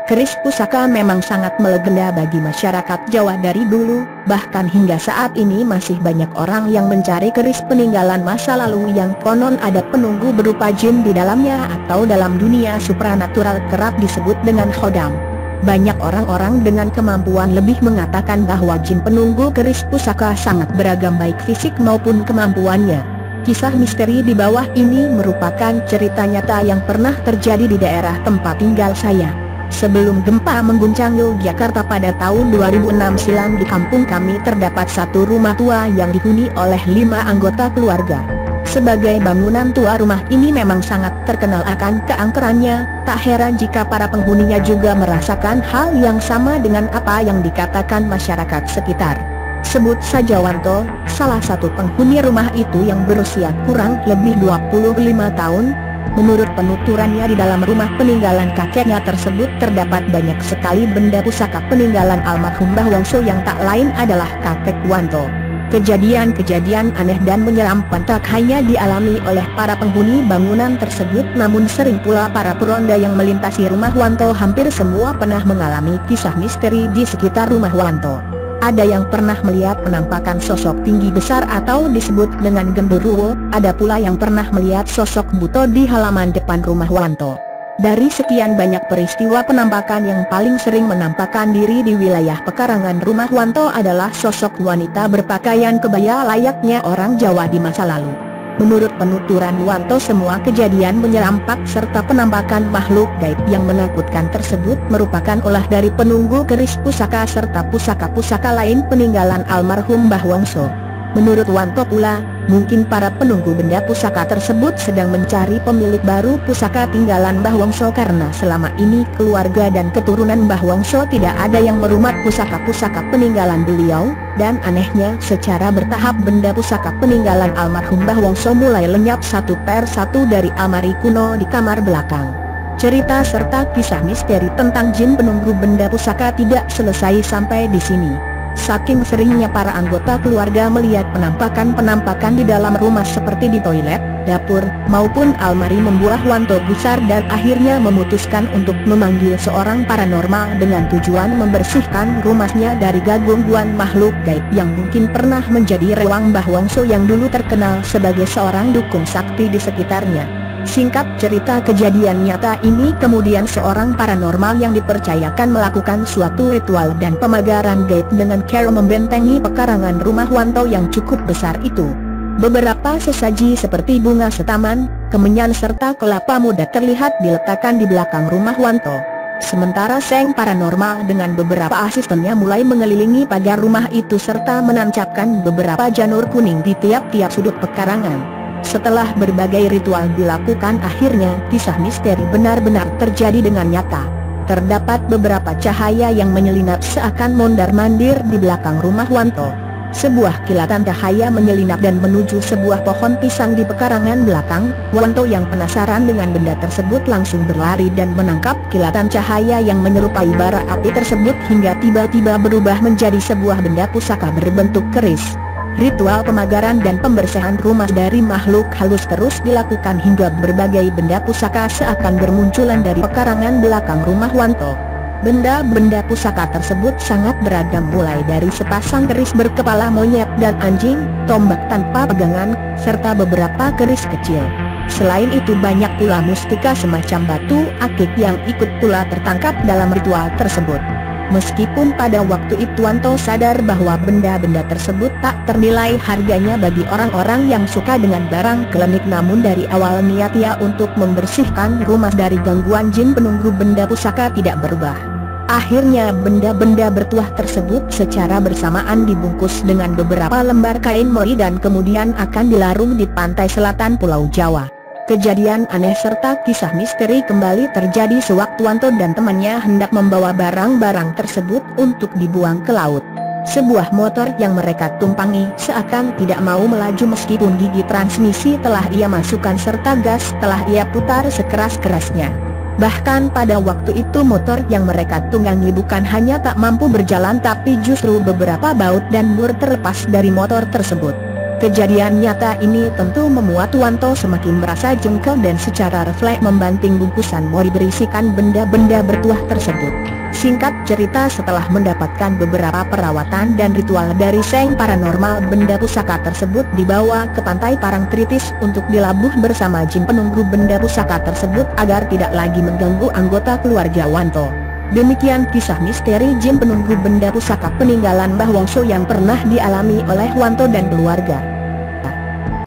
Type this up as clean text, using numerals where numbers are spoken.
Keris pusaka memang sangat melegenda bagi masyarakat Jawa dari dulu, bahkan hingga saat ini masih banyak orang yang mencari keris peninggalan masa lalu yang konon ada penunggu berupa jin di dalamnya atau dalam dunia supranatural kerap disebut dengan khodam. Banyak orang-orang dengan kemampuan lebih mengatakan bahwa jin penunggu keris pusaka sangat beragam baik fisik maupun kemampuannya. Kisah misteri di bawah ini merupakan cerita nyata yang pernah terjadi di daerah tempat tinggal saya. Sebelum gempa mengguncang Yogyakarta pada tahun 2006 silam, di kampung kami terdapat satu rumah tua yang dihuni oleh 5 anggota keluarga. Sebagai bangunan tua, rumah ini memang sangat terkenal akan keangkerannya. Tak heran jika para penghuninya juga merasakan hal yang sama dengan apa yang dikatakan masyarakat sekitar. Sebut saja Wanto, salah satu penghuni rumah itu yang berusia kurang lebih 25 tahun. Menurut penuturannya, di dalam rumah peninggalan kakeknya tersebut terdapat banyak sekali benda pusaka peninggalan almarhum Mbah Wongso yang tak lain adalah kakek Wanto. Kejadian-kejadian aneh dan menyeramkan tak hanya dialami oleh para penghuni bangunan tersebut, namun sering pula para peronda yang melintasi rumah Wanto. Hampir semua pernah mengalami kisah misteri di sekitar rumah Wanto. Ada yang pernah melihat penampakan sosok tinggi besar atau disebut dengan genderuwo. Ada pula yang pernah melihat sosok buto di halaman depan rumah Wanto. Dari sekian banyak peristiwa penampakan, yang paling sering menampakkan diri di wilayah pekarangan rumah Wanto adalah sosok wanita berpakaian kebaya layaknya orang Jawa di masa lalu. Menurut penuturan Wanto, semua kejadian menyerampak serta penampakan makhluk gaib yang menakutkan tersebut merupakan olah dari penunggu keris pusaka serta pusaka-pusaka lain peninggalan almarhum Mbah Wongso. Menurut Wanto pula, mungkin para penunggu benda pusaka tersebut sedang mencari pemilik baru pusaka tinggalan Mbah Wongso, karena selama ini keluarga dan keturunan Mbah Wongso tidak ada yang merumat pusaka-pusaka peninggalan beliau. Dan anehnya, secara bertahap benda pusaka peninggalan almarhum Mbah Wongso mulai lenyap satu per satu dari almari kuno di kamar belakang. Cerita serta kisah misteri tentang jin penunggu benda pusaka tidak selesai sampai di sini. Saking seringnya para anggota keluarga melihat penampakan-penampakan di dalam rumah seperti di toilet, dapur, maupun almari, membuat Wanto gusar dan akhirnya memutuskan untuk memanggil seorang paranormal dengan tujuan membersihkan rumahnya dari gangguan makhluk gaib yang mungkin pernah menjadi rewang Mbah Wongso yang dulu terkenal sebagai seorang dukun sakti di sekitarnya. Singkat cerita, kejadian nyata ini kemudian seorang paranormal yang dipercayakan melakukan suatu ritual dan pemagaran gaib dengan cara membentengi pekarangan rumah Wanto yang cukup besar itu. Beberapa sesaji seperti bunga setaman, kemenyan serta kelapa muda terlihat diletakkan di belakang rumah Wanto. Sementara sang paranormal dengan beberapa asistennya mulai mengelilingi pagar rumah itu serta menancapkan beberapa janur kuning di tiap-tiap sudut pekarangan. Setelah berbagai ritual dilakukan, akhirnya kisah misteri benar-benar terjadi dengan nyata. Terdapat beberapa cahaya yang menyelinap seakan mondar-mandir di belakang rumah Wanto. Sebuah kilatan cahaya menyelinap dan menuju sebuah pohon pisang di pekarangan belakang. Wanto yang penasaran dengan benda tersebut langsung berlari dan menangkap kilatan cahaya yang menyerupai bara api tersebut hingga tiba-tiba berubah menjadi sebuah benda pusaka berbentuk keris. Ritual pemagaran dan pembersihan rumah dari makhluk halus terus dilakukan hingga berbagai benda pusaka seakan bermunculan dari pekarangan belakang rumah Wanto. Benda-benda pusaka tersebut sangat beragam, mulai dari sepasang keris berkepala monyet dan anjing, tombak tanpa pegangan, serta beberapa keris kecil. Selain itu banyak pula mustika semacam batu akik yang ikut pula tertangkap dalam ritual tersebut. Meskipun pada waktu itu Wanto sadar bahwa benda-benda tersebut tak ternilai harganya bagi orang-orang yang suka dengan barang klinik, namun dari awal niatnya untuk membersihkan rumah dari gangguan jin penunggu benda pusaka tidak berubah. Akhirnya benda-benda bertuah tersebut secara bersamaan dibungkus dengan beberapa lembar kain mori dan kemudian akan dilarung di pantai selatan Pulau Jawa. Kejadian aneh serta kisah misteri kembali terjadi sewaktu Wanto dan temannya hendak membawa barang-barang tersebut untuk dibuang ke laut. Sebuah motor yang mereka tumpangi seakan tidak mau melaju meskipun gigi transmisi telah ia masukkan serta gas telah ia putar sekeras-kerasnya. Bahkan pada waktu itu motor yang mereka tunggangi bukan hanya tak mampu berjalan, tapi justru beberapa baut dan mur terlepas dari motor tersebut. Kejadian nyata ini tentu membuat Wanto semakin merasa jengkel dan secara refleks membanting bungkusan mori berisikan benda-benda bertuah tersebut. Singkat cerita, setelah mendapatkan beberapa perawatan dan ritual dari Seng Paranormal, benda pusaka tersebut dibawa ke pantai Parangtritis untuk dilabuh bersama jin penunggu benda pusaka tersebut agar tidak lagi mengganggu anggota keluarga Wanto. Demikian kisah misteri jin penunggu benda pusaka peninggalan Mbah Wongso yang pernah dialami oleh Wanto dan keluarga.